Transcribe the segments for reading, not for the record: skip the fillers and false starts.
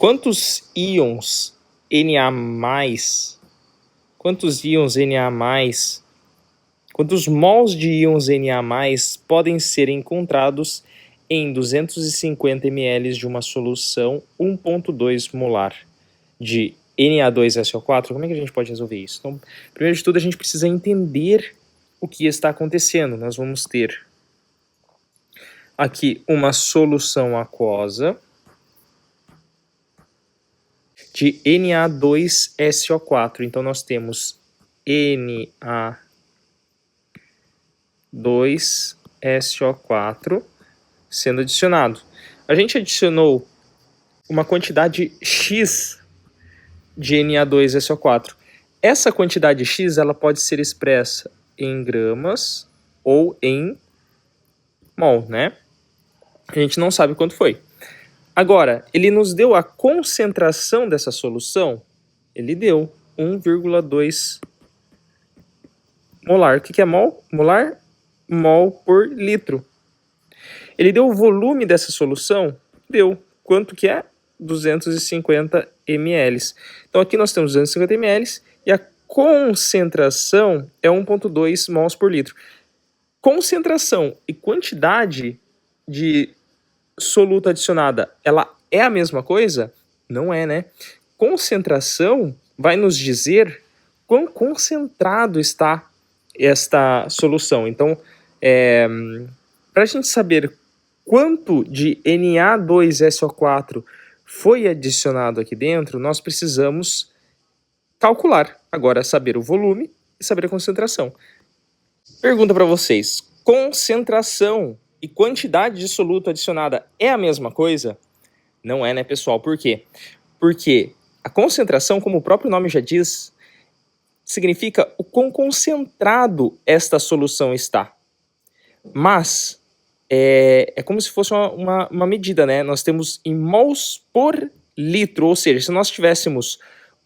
quantos íons Na+, quantos mols de íons Na+, podem ser encontrados em 250 ml de uma solução 1,2 molar de Na2SO4? Como é que a gente pode resolver isso? Então, primeiro de tudo, a gente precisa entender o que está acontecendo. Nós vamos ter aqui uma solução aquosa de Na2SO4. Então, nós temos Na2SO4 sendo adicionado. A gente adicionou uma quantidade X de Na2SO4. Essa quantidade X ela pode ser expressa em gramas ou em mol, né? A gente não sabe quanto foi. Agora, ele nos deu a concentração dessa solução? Ele deu 1,2 molar. O que é mol? Molar? Mol por litro. Ele deu o volume dessa solução? Deu. Quanto que é? 250 ml. Então aqui nós temos 250 ml e a concentração é 1,2 mols por litro. Concentração e quantidade de soluto adicionada, ela é a mesma coisa? Não é, né? Concentração vai nos dizer quão concentrado está esta solução. Então, para a gente saber quanto de Na2SO4 foi adicionado aqui dentro, nós precisamos calcular. Agora, saber o volume e saber a concentração. Pergunta para vocês: concentração e quantidade de soluto adicionada é a mesma coisa? Não é, né, pessoal? Por quê? Porque a concentração, como o próprio nome já diz, significa o quão concentrado esta solução está. Mas é como se fosse uma medida, né? Nós temos em mols por litro, ou seja, se nós tivéssemos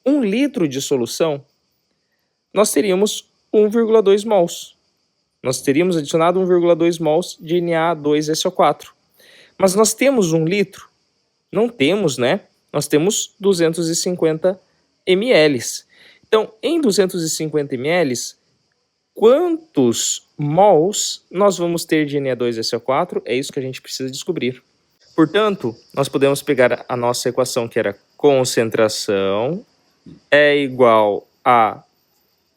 1 litro de solução, nós teríamos 1,2 mols. Nós teríamos adicionado 1,2 mols de Na2SO4. Mas nós temos 1 litro? Não temos, né? Nós temos 250 ml. Então, em 250 ml, quantos mols nós vamos ter de Na2SO4? É isso que a gente precisa descobrir. Portanto, nós podemos pegar a nossa equação, que era concentração é igual a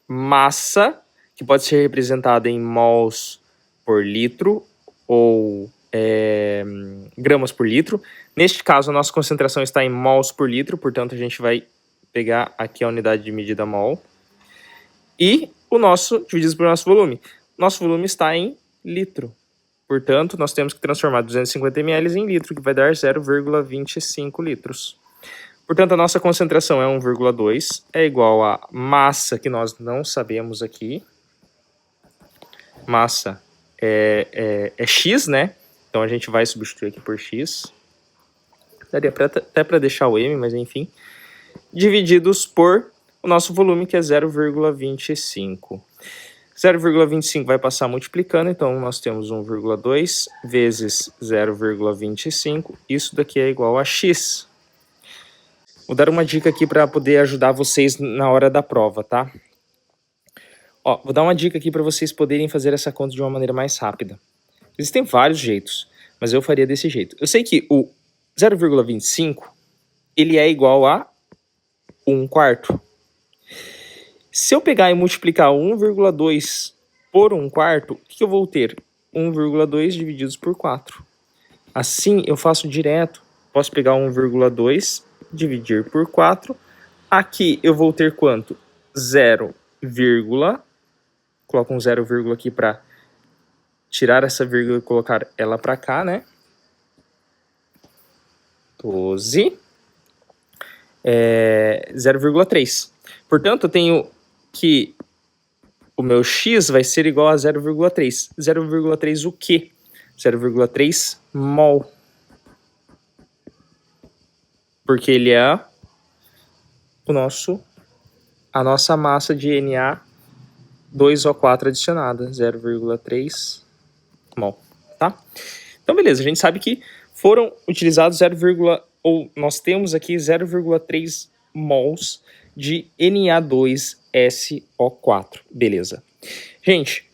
massa, que pode ser representada em mols por litro ou gramas por litro. Neste caso, a nossa concentração está em mols por litro, portanto, a gente vai pegar aqui a unidade de medida mol. E o nosso, dividido pelo nosso volume. Nosso volume está em litro. Portanto, nós temos que transformar 250 ml em litro, que vai dar 0,25 litros. Portanto, a nossa concentração é 1,2, é igual a massa, que nós não sabemos aqui. Massa é X, né? Então, a gente vai substituir aqui por X. Daria até para deixar o M, mas enfim. Divididos por o nosso volume, que é 0,25. 0,25 vai passar multiplicando, então nós temos 1,2 vezes 0,25. Isso daqui é igual a X. Vou dar uma dica aqui para poder ajudar vocês na hora da prova, tá? Ó, vou dar uma dica aqui para vocês poderem fazer essa conta de uma maneira mais rápida. Existem vários jeitos, mas eu faria desse jeito. Eu sei que o 0,25 ele é igual a 1/4. Se eu pegar e multiplicar 1,2 por 1/4, o que eu vou ter? 1,2 divididos por 4. Assim, eu faço direto. Posso pegar 1,2, dividir por 4. Aqui eu vou ter quanto? 0, coloco um 0, aqui para tirar essa vírgula e colocar ela para cá, né? 12. 0,3. Portanto, eu tenho que o meu X vai ser igual a 0,3. 0,3 o quê? 0,3 mol. Porque ele é a nossa massa de Na2O4 adicionada. 0,3 mol, tá? Então, beleza. A gente sabe que foram utilizados ou nós temos aqui 0,3 mols de Na2SO4. Beleza. Gente,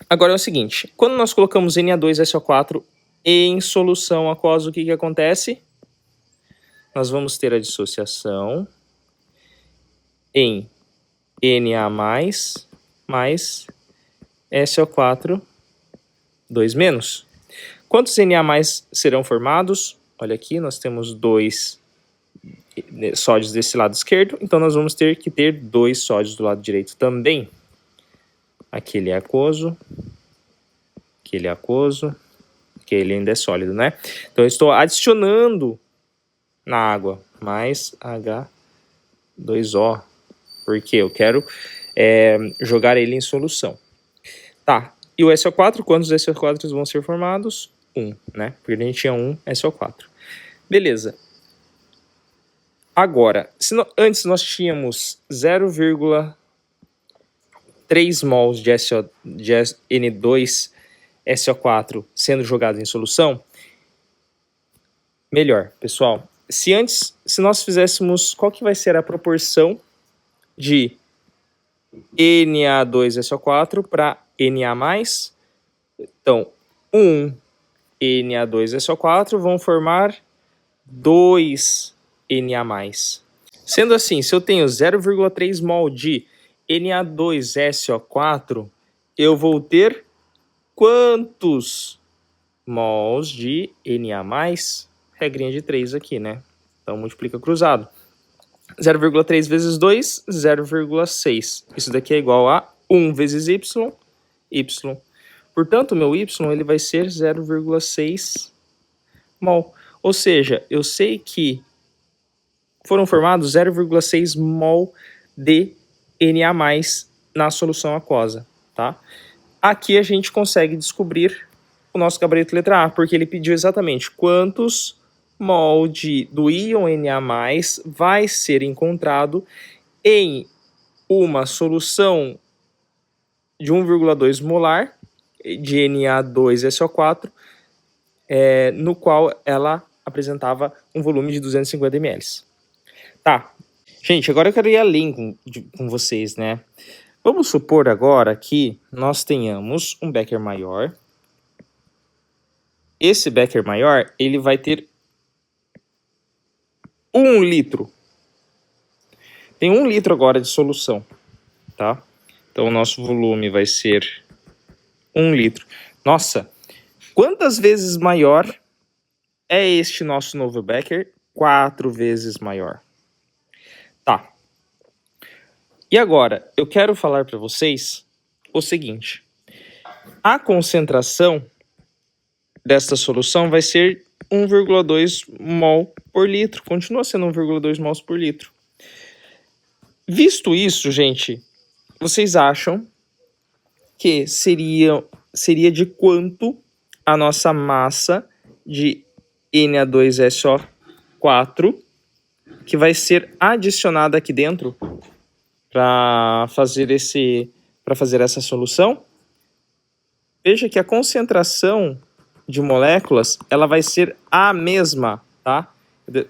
agora é o seguinte, quando nós colocamos Na2SO4 em solução aquosa, o que acontece? Nós vamos ter a dissociação em Na+, mais SO4, 2-. Quantos Na+ serão formados? Olha aqui, nós temos 2 sódios desse lado esquerdo, então nós vamos ter que ter 2 sódios do lado direito também. Aquele é aquoso, aquele é aquoso, aquele ainda é sólido, né? Então eu estou adicionando na água mais H2O, porque eu quero jogar ele em solução. Tá, e o SO4, quantos SO4 vão ser formados? 1, né? Porque a gente tinha 1 SO4. Beleza. Agora, antes nós tínhamos 0,3 mols de N2SO4 sendo jogado em solução, melhor, pessoal. Se nós fizéssemos, qual que vai ser a proporção de Na2SO4 para Na+? Então, 1 Na2SO4 vão formar 2 Na+. Sendo assim, se eu tenho 0,3 mol de Na2SO4, eu vou ter quantos mols de Na+? Regrinha de 3 aqui, né? Então multiplica cruzado. 0,3 vezes 2, 0,6. Isso daqui é igual a 1 vezes y. Portanto, o meu y ele vai ser 0,6 mol. Ou seja, eu sei que foram formados 0,6 mol de Na+, na solução aquosa, tá? Aqui a gente consegue descobrir o nosso gabarito letra A, porque ele pediu exatamente quantos mol do íon Na+, vai ser encontrado em uma solução de 1,2 molar de Na2SO4, no qual ela apresentava um volume de 250 ml. Tá, gente, agora eu quero ir além com vocês, né? Vamos supor agora que nós tenhamos um Becker maior. Esse Becker maior, ele vai ter 1 litro. Tem 1 litro agora de solução, tá? Então o nosso volume vai ser 1 litro. Nossa, quantas vezes maior é este nosso novo Becker? 4 vezes maior. Tá. E agora, eu quero falar para vocês o seguinte. A concentração desta solução vai ser 1,2 mol por litro. Continua sendo 1,2 mols por litro. Visto isso, gente, vocês acham que seria de quanto a nossa massa de Na2SO4 que vai ser adicionada aqui dentro para fazer essa solução? Veja que a concentração de moléculas ela vai ser a mesma, tá?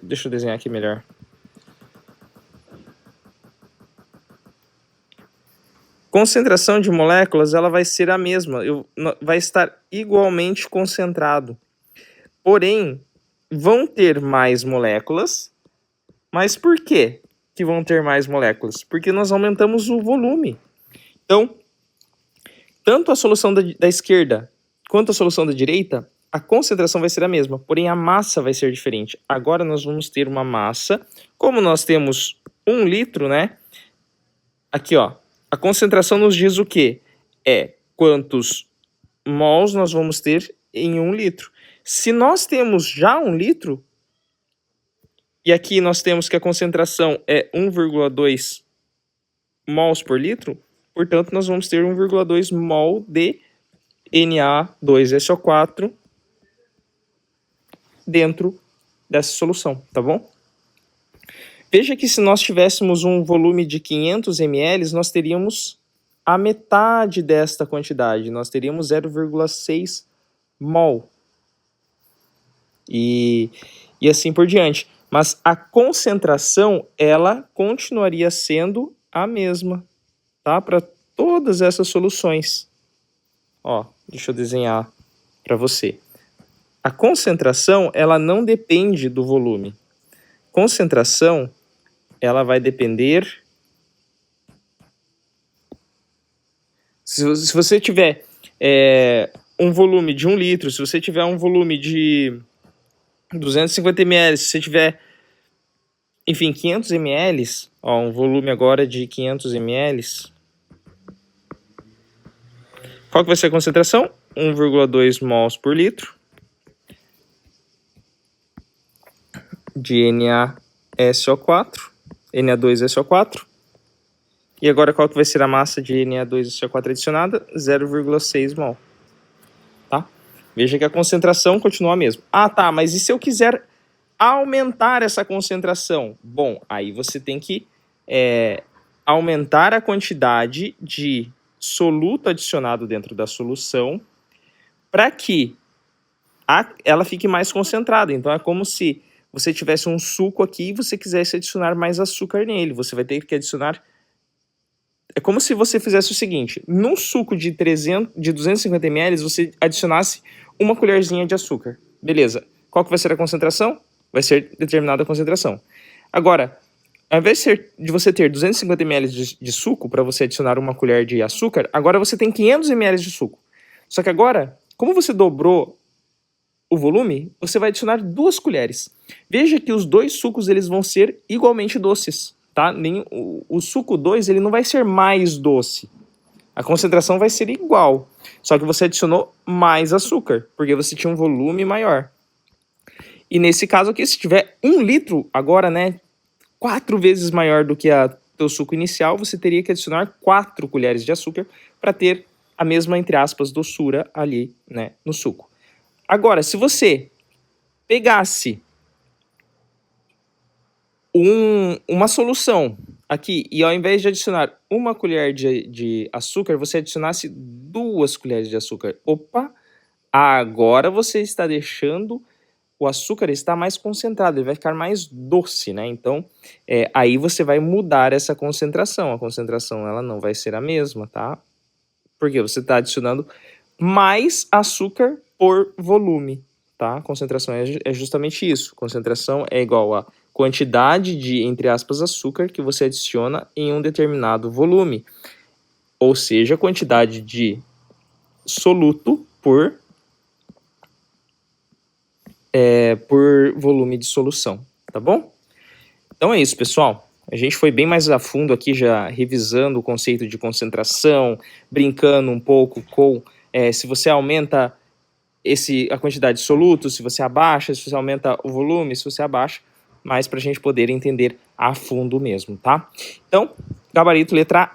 Deixa eu desenhar aqui melhor. Concentração de moléculas ela vai ser a mesma, vai estar igualmente concentrado. Porém, vão ter mais moléculas. Mas por que vão ter mais moléculas? Porque nós aumentamos o volume. Então, tanto a solução da esquerda quanto a solução da direita, a concentração vai ser a mesma, porém a massa vai ser diferente. Agora nós vamos ter uma massa, como nós temos 1 litro, né? Aqui, ó, a concentração nos diz o quê? Quantos mols nós vamos ter em 1 litro. Se nós temos já 1 litro, e aqui nós temos que a concentração é 1,2 mols por litro, portanto nós vamos ter 1,2 mol de Na2SO4 dentro dessa solução, tá bom? Veja que se nós tivéssemos um volume de 500 ml, nós teríamos a metade desta quantidade, nós teríamos 0,6 mol. E e assim por diante. Mas a concentração, ela continuaria sendo a mesma, tá? Para todas essas soluções. Ó, deixa eu desenhar para você. A concentração, ela não depende do volume. Concentração, ela vai depender... Se você tiver um volume de 1 litro, se você tiver um volume de 250 ml, se você tiver, enfim, 500 ml, ó, um volume agora de 500 ml, qual que vai ser a concentração? 1,2 mols por litro de NaSO4, Na2SO4. E agora qual que vai ser a massa de Na2SO4 adicionada? 0,6 mol. Tá? Veja que a concentração continua a mesma. Ah, tá, mas e se eu quiser aumentar essa concentração? Bom, aí você tem que aumentar a quantidade de soluto adicionado dentro da solução para que ela fique mais concentrada. Então é como se você tivesse um suco aqui e você quisesse adicionar mais açúcar nele. Você vai ter que adicionar... É como se você fizesse o seguinte: num suco de 250 ml, você adicionasse uma colherzinha de açúcar. Beleza. Qual que vai ser a concentração? Vai ser determinada a concentração. Agora, ao invés de você ter 250 ml de suco para você adicionar uma colher de açúcar, agora você tem 500 ml de suco. Só que agora, como você dobrou o volume, você vai adicionar 2 colheres. Veja que os 2 sucos eles vão ser igualmente doces. Tá? O suco 2 ele não vai ser mais doce. A concentração vai ser igual. Só que você adicionou mais açúcar, porque você tinha um volume maior. E nesse caso aqui, se tiver 1 litro, agora, né, 4 vezes maior do que o teu suco inicial, você teria que adicionar 4 colheres de açúcar para ter a mesma, entre aspas, doçura ali, né, no suco. Agora, se você pegasse uma solução aqui e ao invés de adicionar 1 colher de açúcar, você adicionasse 2 colheres de açúcar. Opa! Agora você está deixando o açúcar estar mais concentrado, ele vai ficar mais doce, né? Então, aí você vai mudar essa concentração. A concentração ela não vai ser a mesma, tá? Porque você está adicionando mais açúcar por volume, tá? Concentração é justamente isso. Concentração é igual a quantidade de, entre aspas, açúcar que você adiciona em um determinado volume. Ou seja, a quantidade de soluto por volume de solução, tá bom? Então é isso, pessoal. A gente foi bem mais a fundo aqui, já revisando o conceito de concentração, brincando um pouco com se você aumenta a quantidade de soluto, se você abaixa, se você aumenta o volume, se você abaixa, mas para a gente poder entender a fundo mesmo, tá? Então, gabarito letra